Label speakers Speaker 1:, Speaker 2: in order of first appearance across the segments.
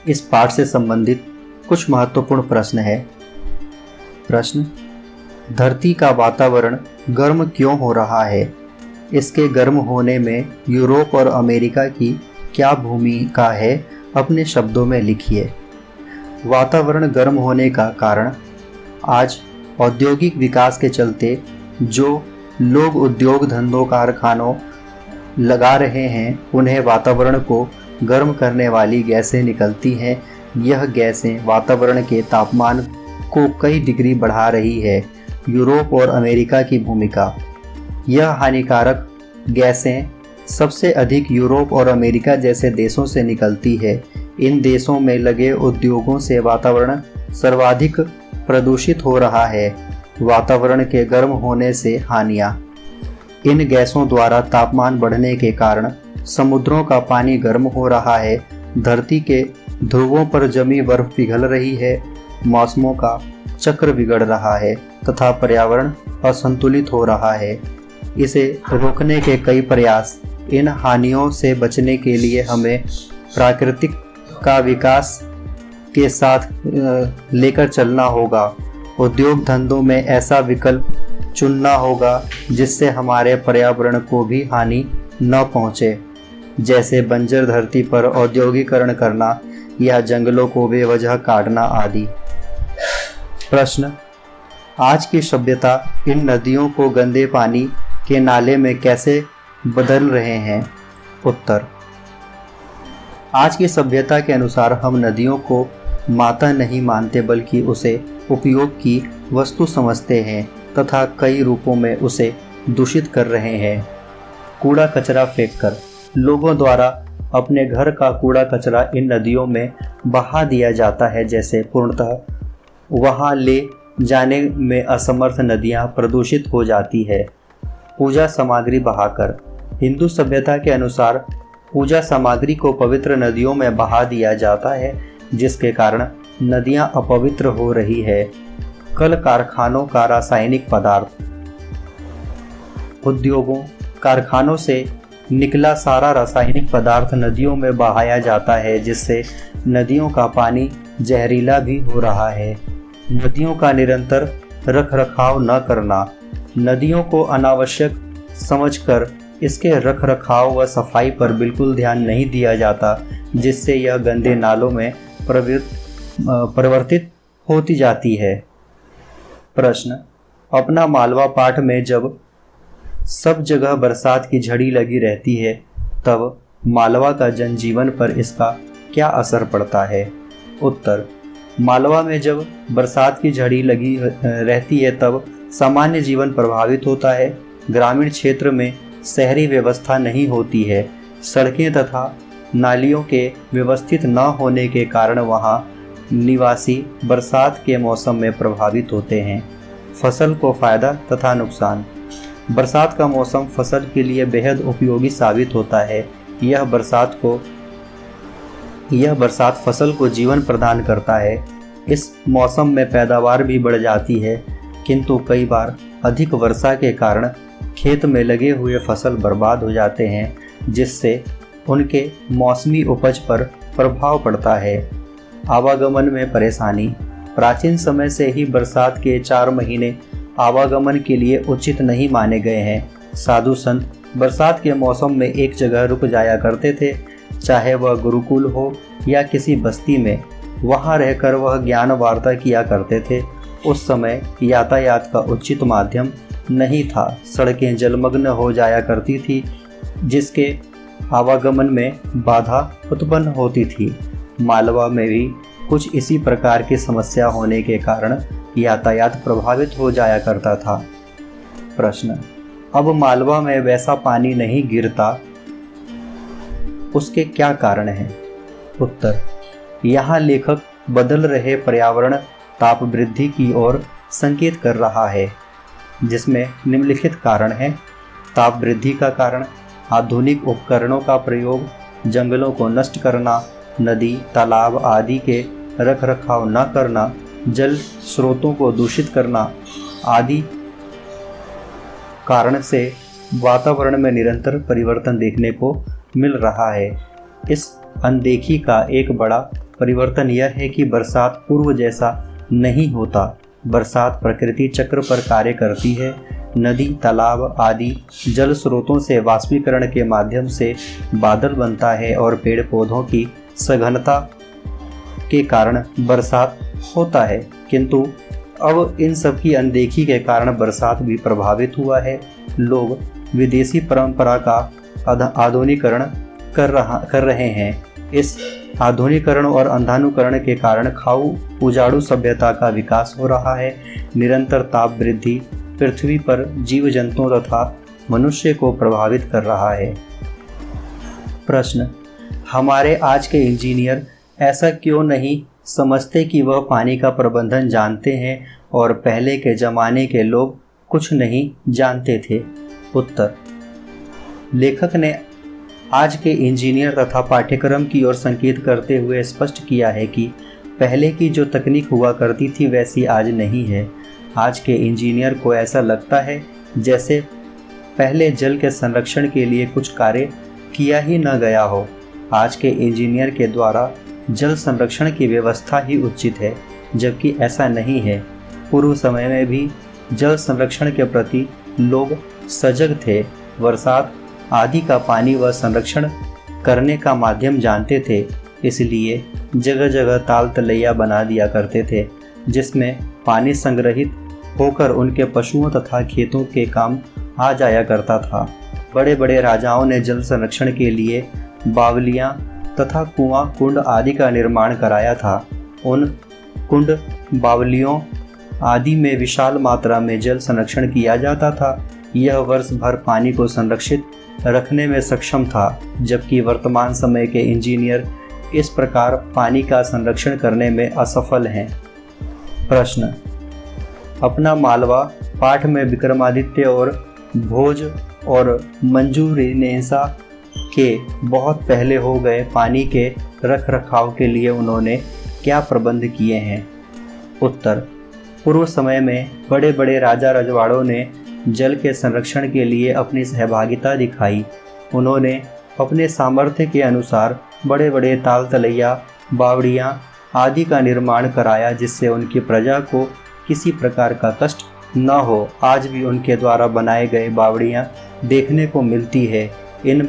Speaker 1: इस पाठ से संबंधित कुछ महत्वपूर्ण प्रश्न है। प्रश्न: धरती का वातावरण गर्म क्यों हो रहा है? इसके गर्म होने में यूरोप और अमेरिका की क्या भूमिका है? अपने शब्दों में लिखिए। वातावरण गर्म होने का कारण: आज औद्योगिक विकास के चलते जो लोग उद्योग धंधों कारखानों लगा रहे हैं, उन्हें वातावरण को गर्म करने वाली गैसें निकलती हैं। यह गैसें वातावरण के तापमान को कई डिग्री बढ़ा रही है। यूरोप और अमेरिका की भूमिका: यह हानिकारक गैसें सबसे अधिक यूरोप और अमेरिका जैसे देशों से निकलती है। इन देशों में लगे उद्योगों से वातावरण सर्वाधिक प्रदूषित हो रहा है। वातावरण के गर्म होने से हानियाँ: इन गैसों द्वारा तापमान बढ़ने के कारण समुद्रों का पानी गर्म हो रहा है, धरती के ध्रुवों पर जमी बर्फ पिघल रही है, मौसमों का चक्र बिगड़ रहा है तथा पर्यावरण असंतुलित हो रहा है। इसे रोकने के कई प्रयास। इन हानियों से बचने के लिए हमें प्राकृतिक का विकास के साथ लेकर चलना होगा। उद्योग धंधों में ऐसा विकल्प चुनना होगा जिससे हमारे पर्यावरण को भी हानि न पहुँचे, जैसे बंजर धरती पर औद्योगिकरण करना या जंगलों को बेवजह काटना आदि। प्रश्न: आज की सभ्यता इन नदियों को गंदे पानी के नाले में कैसे बदल रहे हैं? उत्तर: आज की सभ्यता के अनुसार हम नदियों को माता नहीं मानते बल्कि उसे उपयोग की वस्तु समझते हैं तथा कई रूपों में उसे दूषित कर रहे हैं। कूड़ा कचरा फेंककर लोगों द्वारा अपने घर का कूड़ा कचरा इन नदियों में बहा दिया जाता है, जैसे पूर्णतः वहां ले जाने में असमर्थ नदियां प्रदूषित हो जाती है। पूजा सामग्री बहाकर: हिंदू सभ्यता के अनुसार पूजा सामग्री को पवित्र नदियों में बहा दिया जाता है, जिसके कारण नदियां अपवित्र हो रही है। कल कारखानों का रासायनिक पदार्थ: उद्योगों कारखानों से निकला सारा रासायनिक पदार्थ नदियों में बहाया जाता है, जिससे नदियों का पानी जहरीला भी हो रहा है। नदियों का निरंतर रखरखाव न करना: नदियों को अनावश्यक समझकर इसके रखरखाव व सफाई पर बिल्कुल ध्यान नहीं दिया जाता, जिससे यह गंदे नालों में परिवर्तित होती जाती है। प्रश्न: अपना मालवा पाठ में जब सब जगह बरसात की झड़ी लगी रहती है, तब मालवा का जनजीवन पर इसका क्या असर पड़ता है? उत्तर: मालवा में जब बरसात की झड़ी लगी रहती है तब सामान्य जीवन प्रभावित होता है। ग्रामीण क्षेत्र में शहरी व्यवस्था नहीं होती है। सड़कें तथा नालियों के व्यवस्थित न होने के कारण वहां निवासी बरसात के मौसम में प्रभावित होते हैं। फसल को फायदा तथा नुकसान: बरसात का मौसम फसल के लिए बेहद उपयोगी साबित होता है। यह बरसात फसल को जीवन प्रदान करता है। इस मौसम में पैदावार भी बढ़ जाती है, किंतु कई बार अधिक वर्षा के कारण खेत में लगे हुए फसल बर्बाद हो जाते हैं, जिससे उनके मौसमी उपज पर प्रभाव पड़ता है। आवागमन में परेशानी: प्राचीन समय से ही बरसात के 4 महीने आवागमन के लिए उचित नहीं माने गए हैं। साधु संत बरसात के मौसम में एक जगह रुक जाया करते थे, चाहे वह गुरुकुल हो या किसी बस्ती में। वहां रहकर वह ज्ञान वार्ता किया करते थे। उस समय यातायात का उचित माध्यम नहीं था। सड़कें जलमग्न हो जाया करती थी, जिसके आवागमन में बाधा उत्पन्न होती थी। मालवा में भी कुछ इसी प्रकार की समस्या होने के कारण यातायात प्रभावित हो जाया करता था। प्रश्न: अब मालवा में वैसा पानी नहीं गिरता, उसके क्या कारण हैं? उत्तर: यहाँ लेखक बदल रहे पर्यावरण ताप वृद्धि की ओर संकेत कर रहा है, जिसमें निम्नलिखित कारण हैं। ताप वृद्धि का कारण: आधुनिक उपकरणों का प्रयोग, जंगलों को नष्ट करना, नदी तालाब आदि के रखरखाव न करना, जल स्रोतों को दूषित करना आदि कारण से वातावरण में निरंतर परिवर्तन देखने को मिल रहा है। इस अनदेखी का एक बड़ा परिवर्तन यह है कि बरसात पूर्व जैसा नहीं होता। बरसात प्रकृति चक्र पर कार्य करती है। नदी, तालाब आदि जल स्रोतों से वाष्पीकरण के माध्यम से बादल बनता है और पेड़ पौधों की सघनता के कारण बरसात होता है। किंतु अब इन सब की अनदेखी के कारण बरसात भी प्रभावित हुआ है। लोग विदेशी परंपरा का आधुनिकीकरण कर रहे हैं। इस आधुनिकीकरण और अंधानुकरण के कारण खाऊ उजाड़ू सभ्यता का विकास हो रहा है। निरंतर ताप वृद्धि पृथ्वी पर जीव जंतुओं तथा मनुष्य को प्रभावित कर रहा है। प्रश्न, हमारे आज के इंजीनियर ऐसा क्यों नहीं समझते कि वह पानी का प्रबंधन जानते हैं और पहले के ज़माने के लोग कुछ नहीं जानते थे? उत्तर, लेखक ने आज के इंजीनियर तथा पाठ्यक्रम की ओर संकेत करते हुए स्पष्ट किया है कि पहले की जो तकनीक हुआ करती थी वैसी आज नहीं है। आज के इंजीनियर को ऐसा लगता है जैसे पहले जल के संरक्षण के लिए कुछ कार्य किया ही न गया हो। आज के इंजीनियर के द्वारा जल संरक्षण की व्यवस्था ही उचित है, जबकि ऐसा नहीं है। पूर्व समय में भी जल संरक्षण के प्रति लोग सजग थे। बरसात आदि का पानी व संरक्षण करने का माध्यम जानते थे, इसलिए जगह जगह ताल तलैया बना दिया करते थे, जिसमें पानी संग्रहित होकर उनके पशुओं तथा खेतों के काम आ जाया करता था। बड़े बड़े राजाओं ने जल संरक्षण के लिए बावलियाँ तथा कुआं, कुंड आदि का निर्माण कराया था। उन कुंड, बावलियों आदि में विशाल मात्रा में जल संरक्षण किया जाता था। यह वर्ष भर पानी को संरक्षित रखने में सक्षम था, जबकि वर्तमान समय के इंजीनियर इस प्रकार पानी का संरक्षण करने में असफल हैं। प्रश्न, अपना मालवा पाठ में विक्रमादित्य और भोज और मंजूरिनेसा के बहुत पहले हो गए पानी के रख रखाव के लिए उन्होंने क्या प्रबंध किए हैं? उत्तर, पूर्व समय में बड़े बड़े राजा रजवाड़ों ने जल के संरक्षण के लिए अपनी सहभागिता दिखाई। उन्होंने अपने सामर्थ्य के अनुसार बड़े बड़े ताल तलैया, बावड़ियाँ आदि का निर्माण कराया, जिससे उनकी प्रजा को किसी प्रकार का कष्ट न हो। आज भी उनके द्वारा बनाए गए बावड़ियाँ देखने को मिलती है। इन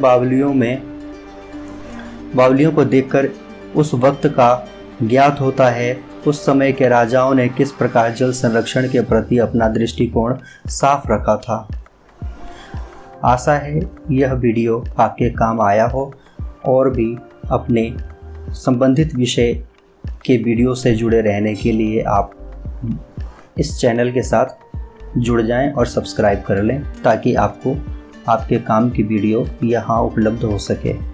Speaker 1: बावलियों को देखकर उस वक्त का ज्ञात होता है उस समय के राजाओं ने किस प्रकार जल संरक्षण के प्रति अपना दृष्टिकोण साफ रखा था। आशा है यह वीडियो आपके काम आया हो और भी अपने संबंधित विषय के वीडियो से जुड़े रहने के लिए आप इस चैनल के साथ जुड़ जाएं और सब्सक्राइब कर लें, ताकि आपको आपके काम की वीडियो यहाँ उपलब्ध हो सके।